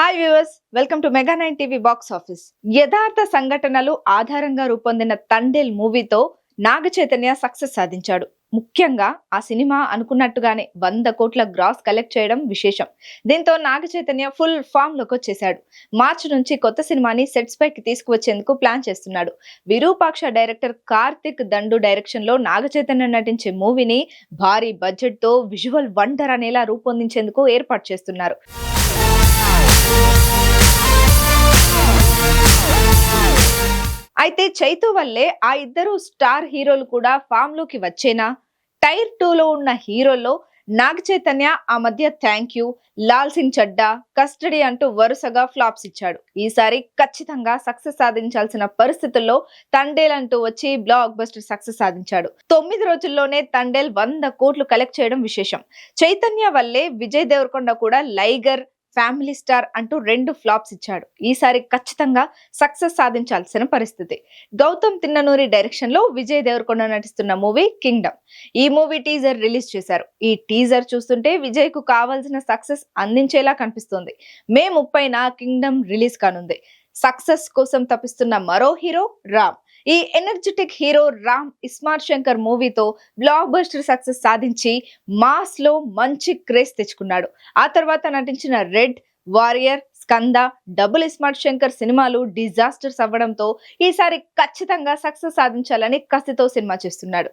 Hi viewers, welcome to mega 9 TV box office. యథార్థ సంఘటనలు ఆధారంగా రూపొందిన తండేల్ మూవీతో నాగ చైతన్య సక్సెస్ సాధించాడు. ముఖ్యంగా ఆ సినిమా అనుకున్నట్టుగానే 100 కోట్ల గ్రాస్ కలెక్ట్ చేయడం విశేషం. దీంతో నాగ చైతన్య ఫుల్ ఫామ్ లోకి వచ్చేశాడు. మార్చి నుంచి కొత్త సినిమాని సెట్స్ పైకి తీసుకువచ్చేందుకు ప్లాన్ చేస్తున్నాడు. విరూపాక్ష డైరెక్టర్ కార్తిక్ దండు డైరెక్షన్ లో నాగ చైతన్య నటించే మూవీని భారీ బడ్జెట్ తో విజువల్ వండర్ అనేలా రూపొందించేందుకు ఏర్పాటు చేస్తున్నారు. అయితే చైతు వల్లే ఆ ఇద్దరు స్టార్ హీరోలు కూడా ఫామ్ లోకి వచ్చేనా? టైర్ 2 లో ఉన్న హీరోల్లో నాగ చైతన్య ఆ మధ్య thank you, Lal Singh Chadda, custody అంటూ వరుసగా ఫ్లాప్స్ ఇచ్చాడు. ఈసారి ఖచ్చితంగా సక్సెస్ సాధించాల్సిన పరిస్థితుల్లో తండేల్ అంటూ వచ్చి బ్లాక్ బస్టర్ సక్సెస్ సాధించాడు. 9 రోజుల్లోనే తండేల్ 100 కోట్లు కలెక్ట్ చేయడం విశేషం. చైతన్య వల్లే విజయ్ దేవరకొండ కూడా లైగర్, ఫ్యామిలీ స్టార్ అంటూ 2 ఫ్లాప్స్ ఇచ్చాడు. ఈసారి ఖచ్చితంగా సక్సెస్ సాధించాల్సిన పరిస్థితి. గౌతమ్ తిన్ననూరి డైరెక్షన్ లో విజయ్ దేవరకొండ నటిస్తున్న మూవీ కింగ్డమ్. ఈ మూవీ టీజర్ రిలీజ్ చేశారు. ఈ టీజర్ చూస్తుంటే విజయ్ కు కావాల్సిన సక్సెస్ అందించేలా కనిపిస్తుంది. మే 30న కింగ్డమ్ రిలీజ్ కానుంది. సక్సెస్ కోసం తప్పిస్తున్న మరో హీరో రామ్. ఈ ఎనర్జెటిక్ హీరో రామ్ ఇస్మార్ట్ శంకర్ మూవీతో బ్లాక్ బస్టర్ సక్సెస్ సాధించి మాస్ లో మంచి క్రేజ్ తెచ్చుకున్నాడు. ఆ తర్వాత నటించిన red, warrior, Skanda, double iSmart Shankar సినిమాలు డిజాస్టర్స్ అవ్వడంతో ఈసారి ఖచ్చితంగా సక్సెస్ సాధించాలని కసితో సినిమా చేస్తున్నాడు.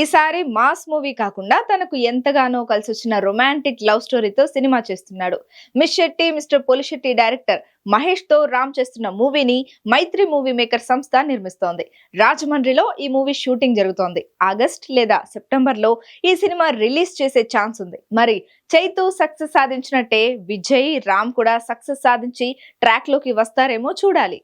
ఈసారి మాస్ మూవీ కాకుండా తనకు ఎంతగానో కలిసి వచ్చిన రొమాంటిక్ లవ్ స్టోరీతో సినిమా చేస్తున్నాడు. Miss Shetty mister Polishetty director Mahesh తో రామ్ చేస్తున్న మూవీని మైత్రి మూవీ మేకర్ సంస్థ నిర్మిస్తోంది. రాజమండ్రిలో ఈ మూవీ షూటింగ్ జరుగుతోంది. ఆగస్ట్ లేదా సెప్టెంబర్ లో ఈ సినిమా రిలీజ్ చేసే ఛాన్స్ ఉంది. మరి చైతు సక్సెస్ సాధించినట్టే విజయ్, రామ్ కూడా సక్సెస్ సాధించి ట్రాక్ లోకి వస్తారేమో చూడాలి.